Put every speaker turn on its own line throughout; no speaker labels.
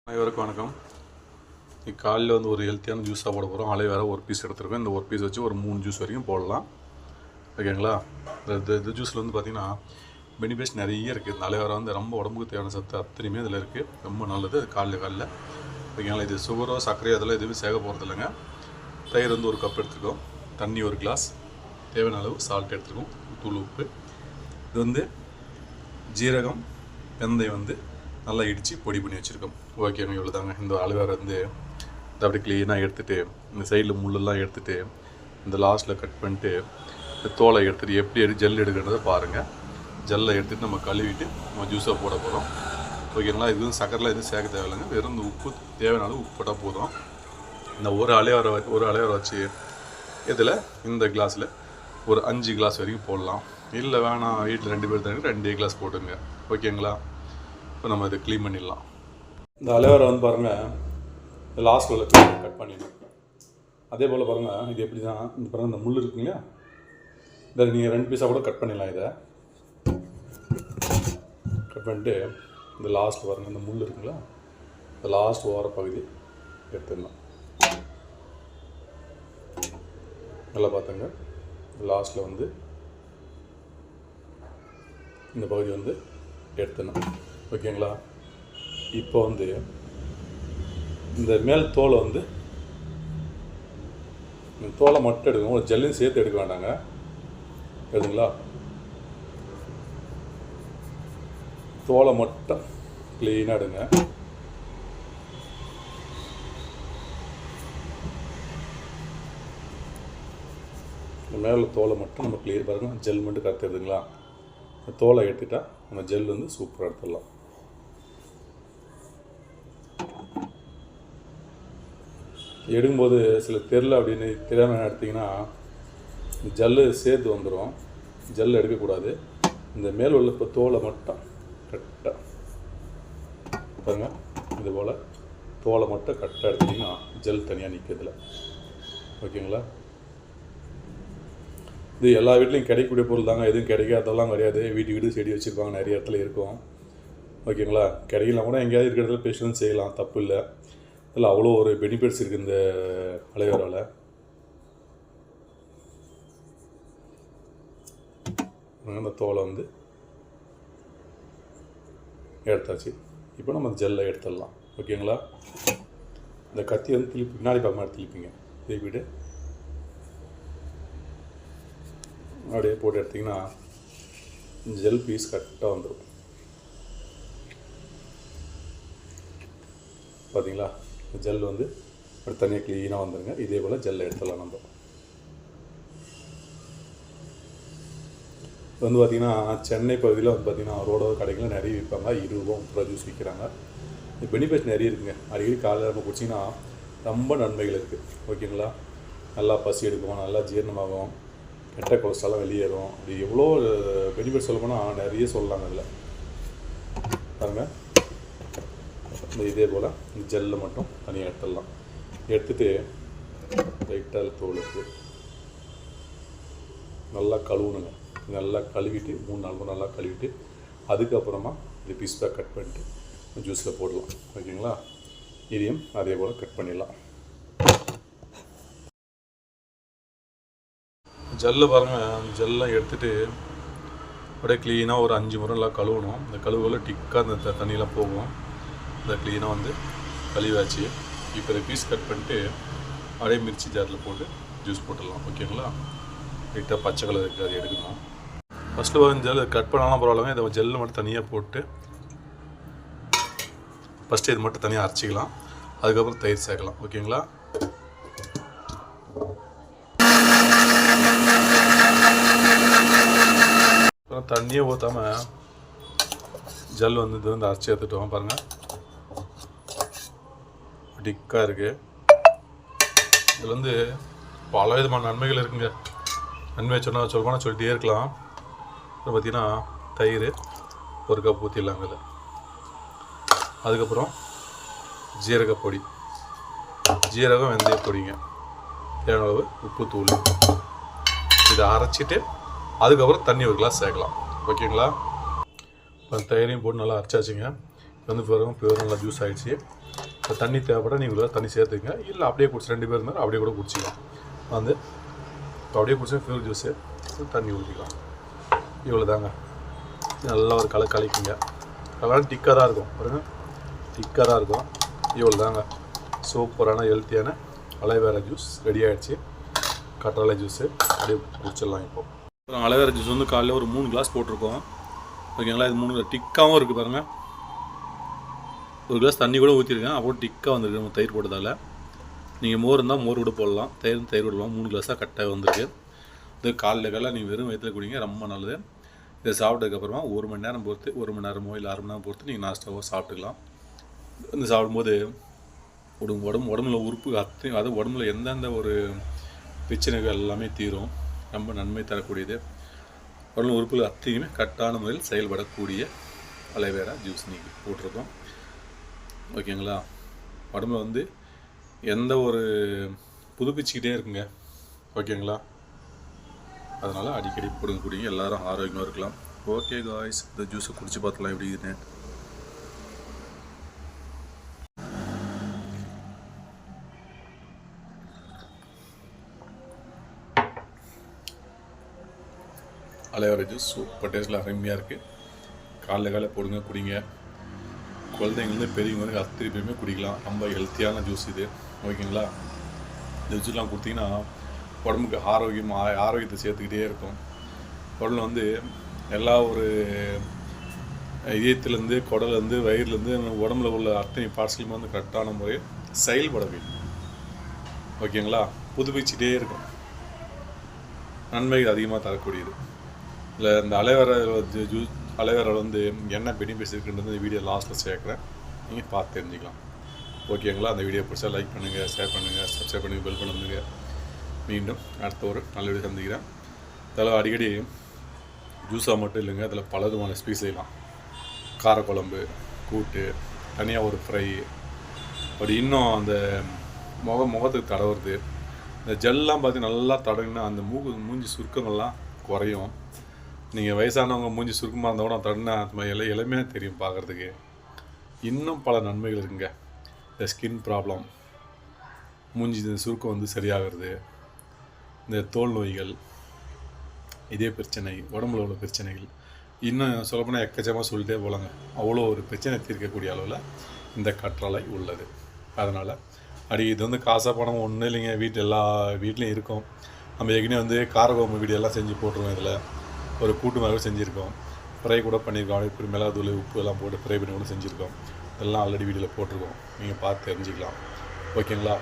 அனைவருக்கும் வணக்கம். காலையில் வந்து ஒரு ஹெல்த்தியான ஜூஸாக போட போகிறோம். அலைவேரா ஒரு பீஸ் எடுத்துருக்கோம். இந்த ஒரு பீஸ் வச்சு ஒரு 3 ஜூஸ் வரைக்கும் போடலாம். ஓகேங்களா? இந்த ஜூஸில் வந்து பார்த்திங்கன்னா பெனிஃபிட்ஸ் நிறைய இருக்குது. இந்த அலைவேரா வந்து ரொம்ப உடம்புக்கு தேவையான சத்து அத்தனையுமே இதில் இருக்குது. ரொம்ப நல்லது. அது காலையில் ஓகேங்களா? இது சுகரோ சர்க்கரையோ அதெல்லாம் எதுவுமே சேர்க்க போகிறது இல்லைங்க. தயிர் வந்து ஒரு கப் எடுத்துருக்கோம். தண்ணி ஒரு கிளாஸ், தேவையான அளவு சால்ட் எடுத்துருக்கோம், தூள் உப்பு. இது வந்து ஜீரகம், வெந்தயம் வந்து நல்லா இடித்து பொடி பண்ணி வச்சுருக்கோம். ஓகேங்க, இவ்வளோ தாங்க. இந்த அலுவேரா வந்து இதை அப்படி க்ளீனாக எடுத்துகிட்டு இந்த சைடில் முள்ளெல்லாம் எடுத்துகிட்டு இந்த லாஸ்ட்டில் கட் பண்ணிட்டு இந்த தோலை எடுத்துகிட்டு எப்படி ஜெல் எடுக்கிறத பாருங்கள். ஜெல்லை எடுத்துகிட்டு நம்ம கழுவிட்டு நம்ம ஜூஸை போட போகிறோம். ஓகேங்களா? இது வந்து சக்கரெலாம் எதுவும் சேர்க்க தேவையில்லைங்க. வெறும் இந்த உப்பு தேவையான அளவு உப்பு போட்டால் போதும். இந்த ஒரு அலைவேரா வச்சு இதில் இந்த கிளாஸில் ஒரு 5 கிளாஸ் வரைக்கும் போடலாம். இல்லை வேணாம், வீட்டில் 2 பேர் தானே 2 கிளாஸ் போட்டுங்க. ஓகேங்களா? இப்போ நம்ம இதை க்ளீன் பண்ணிடலாம். இந்த அலைவேரா வந்து பாருங்கள், லாஸ்ட்டில் உள்ள கட் பண்ணிடலாம். அதே போல் பாருங்கள், இது எப்படி தான் இந்த பாருங்கள், இந்த முள் இருக்குங்களா, இதை நீங்கள் 2 பீஸாக கூட கட் பண்ணிடலாம். இதை கட் பண்ணிட்டு இந்த லாஸ்ட்டில் பாருங்கள், இந்த முள் இருக்குங்களா, இந்த லாஸ்ட் ஓர பகுதி எடுத்துடலாம். நல்லா பார்த்துங்க. லாஸ்ட்டில் வந்து இந்த பகுதி வந்து எடுத்துடணும். ஓகேங்களா? இப்போ வந்து இந்த மேல் தோலை வந்து இந்த தோலை மட்டும் எடுக்கணும். ஒரு ஜெல்லையும் சேர்த்து எடுக்க வேண்டாங்க. எடுங்களா? தோலை மட்டும் க்ளீனாக எடுங்க. இந்த மேலே தோலை மட்டும் நம்ம க்ளீன் பாருங்கள். ஜெல் மட்டும் கற்று எடுதுங்களா? இந்த தோலை எடுத்துட்டா நம்ம ஜெல் வந்து சூப்பராக எடுத்துடலாம். எடுக்கும்போது சில தெரில அப்படின்னு தெரியாமல் எடுத்திங்கன்னா ஜல்லு சேர்த்து வந்துடும். ஜல் எடுக்கக்கூடாது. இந்த மேல் உள்ள இப்போ தோலை மட்டும் கரெக்டாக பாருங்கள். இது போல் தோலை மட்டும் கரெக்டாக எடுத்திங்கன்னா ஜல் தனியாக நிற்கிறதுல. ஓகேங்களா? இது எல்லா வீட்லேயும் கிடைக்கக்கூடிய பொருள் தாங்க. எதுவும் கிடைக்காதெல்லாம் கிடையாது. வீடு செடி வச்சுருப்பாங்க, நிறைய இடத்துல இருக்கும். ஓகேங்களா? கிடைக்கலாம் கூட எங்கேயாவது இருக்கிற இடத்துல பேஷன்ஸ் செய்யலாம், தப்பு இல்லை. இதில் அவ்வளோ ஒரு பெனிஃபிட்ஸ் இருக்குது இந்த அலைவேராவில். அந்த தோலை வந்து எடுத்தாச்சு. இப்போ நம்ம ஜெல்லை எடுத்துடலாம். ஓகேங்களா? இந்த கத்தி வந்து திருப்பி பின்னாடி பக்கமாக திருப்பிங்க. திருப்பிட்டு அப்படியே போட்டு எடுத்திங்கன்னா ஜெல் பீஸ் கரெக்டாக வந்துடும். பார்த்தீங்களா? ஜெல் வந்து ஒரு தனியாக க்ளீனாக வந்துடுங்க. இதே போல் ஜெல்லை எடுத்துடலாம். நம்ம வந்து பார்த்திங்கன்னா சென்னை பகுதியில் வந்து பார்த்திங்கன்னா ரோடோ கடைகளில் நிறைய விற்பாங்க. 20 ரூபா 30 ரூபா ஜூஸ் விற்கிறாங்க. இந்த பெனிஃபிட்ஸ் நிறைய இருக்குங்க. அடிக்கடி காலையில் நம்ம குடிச்சிங்கன்னா ரொம்ப நன்மைகள் இருக்குது. ஓகேங்களா? நல்லா பசி எடுக்கும், நல்லா ஜீரணமாகும், கெட்ட கொலஸ்ட்ராலாம் வெளியேறும். அப்படி எவ்வளோ பெனிஃபிட் சொல்ல போனால் நிறைய சொல்லலாங்க. அதில் பாருங்கள். இந்த இதே போல் இந்த ஜெல்லை மட்டும் தனியாக எடுத்துடலாம். எடுத்துகிட்டு லைட்டாக தோலுக்கு நல்லா கழுவுணுங்க. நல்லா கழுவிட்டு 3-4 முறை நல்லா கழுவிட்டு அதுக்கப்புறமா இது பீஸாக கட் பண்ணிட்டு ஜூஸில் போடலாம். ஓகேங்களா? இதையும் அதே போல் கட் பண்ணிடலாம். ஜெல்லை பாருங்கள். ஜெல்லாம் எடுத்துகிட்டு அப்படியே க்ளீனாக ஒரு 5 முறை நல்லா கழுவணும். இந்த கழுவுல டிக்காக அந்த தண்ணியெலாம் போகும். இந்த க்ளீனாக வந்து கழுவாச்சு. இப்போ இதை பீஸ் கட் பண்ணிட்டு அப்படியே மிர்ச்சி ஜாரில் போட்டு ஜூஸ் போட்டுடலாம். ஓகேங்களா? லைட்டாக பச்சை கலர் இருக்குது, அது எடுக்கணும். ஃபஸ்ட்டு வந்து ஜெல் கட் பண்ணாலும் பரவாயில்லைங்க. இதை ஜெல்லு மட்டும் தனியாக போட்டு ஃபஸ்ட்டு இது மட்டும் தனியாக அரைச்சிக்கலாம். அதுக்கப்புறம் தயிர் சேர்க்கலாம். ஓகேங்களா? அப்புறம் தண்ணியே ஊற்றாமல் ஜெல் வந்து இது வந்து அரைச்சி எடுத்துட்டோம். பாருங்கள், டிக்காக இருக்குது. இதில் வந்து பல விதமான நன்மைகள் இருக்குங்க. நன்மை சொல்லப்போனால் சொல்லிட்டே இருக்கலாம். அப்புறம் பார்த்திங்கன்னா தயிர் ஒரு கப் ஊற்றிடலாங்க. இதில் அதுக்கப்புறம் ஜீரகப்பொடி, ஜீரகம், வெந்தய பொடிங்க, தேவையான அளவு உப்பு தூள். இதை அரைச்சிட்டு அதுக்கப்புறம் தண்ணி ஒரு கிளாஸ் சேர்க்கலாம். ஓகேங்களா? தயிரையும் போட்டு நல்லா அரைச்சாச்சுங்க. வந்து பிறகு நல்லா ஜூஸ் ஆகிடுச்சு. தண்ணி தேவைப்பட நீங்கள் தண்ணி சேர்த்துங்க, இல்லை அப்படியே குடிச்சு 2 பேர் இருந்தாலும் அப்படியே கூட குடிச்சிக்கலாம். வந்து இப்போ அப்படியே குடிச்சா ஃப்யூர் ஜூஸு தண்ணி ஊற்றிக்கலாம். இவ்வளோ தாங்க. நல்லா ஒரு கலக்கிங்க. அதெல்லாம் திக்காக தான் இருக்கும் பாருங்கள், திக்காக தான் இருக்கும். இவ்வளோ தாங்க சூப்பரான ஹெல்த்தியான அலோவேரா ஜூஸ் ரெடி ஆகிடுச்சு. கற்றாழை ஜூஸு அப்படியே குடிச்சிடலாம். இப்போ அப்புறம் அலோவேரா ஜூஸ் வந்து காலையில் ஒரு 3 கிளாஸ் போட்டிருக்கோம். ஓகேங்களா, இது 3 டிக்காகவும் இருக்குது பாருங்கள். ஒரு கிளாஸ் தண்ணி கூட ஊற்றிருக்கேன், அப்போ டிக்காக வந்துருக்கு நம்ம தயிர் போட்டதால். நீங்கள் மோர் இருந்தால் மோர் கூட போடலாம், தயிர் விடலாம். 3 கிளாஸாக கட்டாக வந்துருக்கு. இது காலையில் நீங்கள் வெறும் வயிற்றில் குடிங்க, ரொம்ப நல்லது. இதை சாப்பிட்டதுக்கப்புறமா 1 மணி நேரம் பொறுத்து, 1 மணி நேரமோ இல்லை 1/2 மணி நேரம் பொறுத்து நீங்கள் நாஸ்டாவோ சாப்பிட்டுக்கலாம். இந்த சாப்பிடும்போது உடம்புல உறுப்பு அது உடம்புல எந்தெந்த ஒரு பிரச்சனைகள் எல்லாமே தீரும். ரொம்ப நன்மை தரக்கூடியது. உடம்புல உறுப்புகள் அத்தனையுமே கரெக்டான முறையில் செயல்படக்கூடிய அலோவேரா ஜூஸ் நீங்கள் போட்டிருக்கோம். ஓகேங்களா, உடம்புல வந்து எந்த ஒரு புதுப்பிச்சுக்கிட்டே இருக்குங்க. ஓகேங்களா, அதனால் அடிக்கடி போடுங்க, எல்லோரும் ஆரோக்கியமாக இருக்கலாம். ஓகே காய்ஸ், இந்த ஜூஸை குடிச்சு பார்த்துலாம் எப்படி இருக்குன்னு. அலோவேரா ஜூஸ் சூப்பர் டேஸ்ட்டில் அருமையாக இருக்குது. காலைல போடுங்க, குடிங்க. குழந்தைங்கள்லேருந்து பெரியவங்க வந்து அத்தனை பேருமே குடிக்கலாம். ரொம்ப ஹெல்த்தியான ஜூஸ் இது. ஓகேங்களா, இந்த ஜூஸ்லாம் கொடுத்தீங்கன்னா உடம்புக்கு ஆரோக்கியத்தை சேர்த்துக்கிட்டே இருக்கும். உடம்புல வந்து எல்லா ஒரு இதயத்துலேருந்து, குடலேருந்து, வயிறுலேருந்து உடம்புல உள்ள அத்தனை பார்ட்ஸ்லையுமே வந்து கரெக்டான முறையில் செயல்பட வேண்டும். ஓகேங்களா, புதுப்பிச்சுட்டே இருக்கும். நன்மைகள் அதிகமாக தரக்கூடியது. இல்லை இந்த அலோவேரா வந்து என்ன பெனிஃபிட்ஸ் இருக்குன்றது இந்த வீடியோ லாஸ்ட்டில் சேர்க்குறேன், நீங்கள் பார்த்து தெரிஞ்சுக்கலாம். ஓகேங்களா, அந்த வீடியோ பிடிச்சா லைக் பண்ணுங்கள், ஷேர் பண்ணுங்கள், சப்ஸ்கிரைப் பண்ணுங்கள், பெல் பண்ணுங்க. மீண்டும் அடுத்த ஒரு நல்ல வீடியோ சந்திக்கிறேன். அதில் அடிக்கடி ஜூஸாக மட்டும் இல்லைங்க, அதில் பல விதமான ரெசிபி செய்யலாம். காரக்குழம்பு, கூட்டு, தனியாக ஒரு ஃப்ரை, அப்படி இன்னும் அந்த முகத்துக்கு தடவுறது. இந்த ஜெல்லாம் பார்த்து நல்லா தடவினா அந்த மூஞ்சி சுருக்கங்கள்லாம் குறையும். நீங்கள் வயசானவங்க மூஞ்சி சுருக்கமாக இருந்தால் கூட தடனா அந்த இளமையாக தெரியும் பார்க்குறதுக்கு. இன்னும் பல நன்மைகள் இருக்குங்க. இந்த ஸ்கின் ப்ராப்ளம், மூஞ்சி சுருக்கம் வந்து சரியாகிறது, இந்த தோல் நோய்கள், இதே பிரச்சனை, உடம்புல உள்ள பிரச்சனைகள், இன்னும் சொல்லப்போனால் எக்கச்சக்கமாக சொல்லிட்டே போகலாங்க. அவ்வளோ ஒரு பிரச்சனை தீர்க்கக்கூடிய அளவில் இந்த கற்றாழை உள்ளது. அதனால் இது வந்து காசாக பணம் ஒன்றும் இல்லைங்க, எல்லா வீட்லேயும் இருக்கும். நம்ம ஏற்கனவே வந்து காரக்குழம்பு வீடியோலாம் செஞ்சு போட்டுருவோம். இதில் ஒரு கூட்டு மாதிரி செஞ்சுருக்கோம், ஃப்ரை கூட பண்ணியிருக்கோம். இப்படி மிளகாத்தூள், உப்பு எல்லாம் போட்டு ஃப்ரை பண்ணி கூட செஞ்சுருக்கோம். இதெல்லாம் ஆல்ரெடி வீடியோவில் போட்டிருக்கோம், நீங்கள் பார்த்து தெரிஞ்சுக்கலாம். ஓகேங்களா,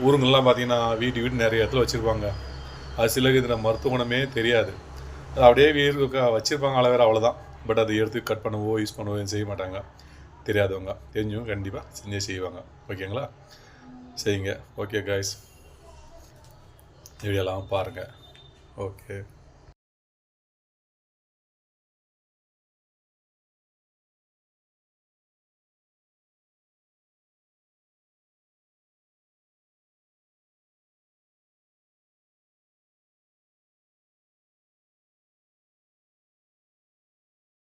ஊருங்கள்லாம் பார்த்தீங்கன்னா வீட்டு நிறைய இடத்துல வச்சுருப்பாங்க. அது சிலருக்கு இதில் மருத்துவ குணமே தெரியாது. அது அப்படியே வச்சுருப்பாங்க அலோவேரா, அவ்வளோதான். பட் அதை எடுத்து கட் பண்ணவோ யூஸ் பண்ணவோ செய்ய மாட்டாங்க. தெரியாதவங்க, தெரிஞ்சவங்க கண்டிப்பாக செஞ்சே செய்வாங்க. ஓகேங்களா, செய்யுங்க. ஓகே காய்ஸ், வீடியோலாம் பாருங்கள். ஓகே.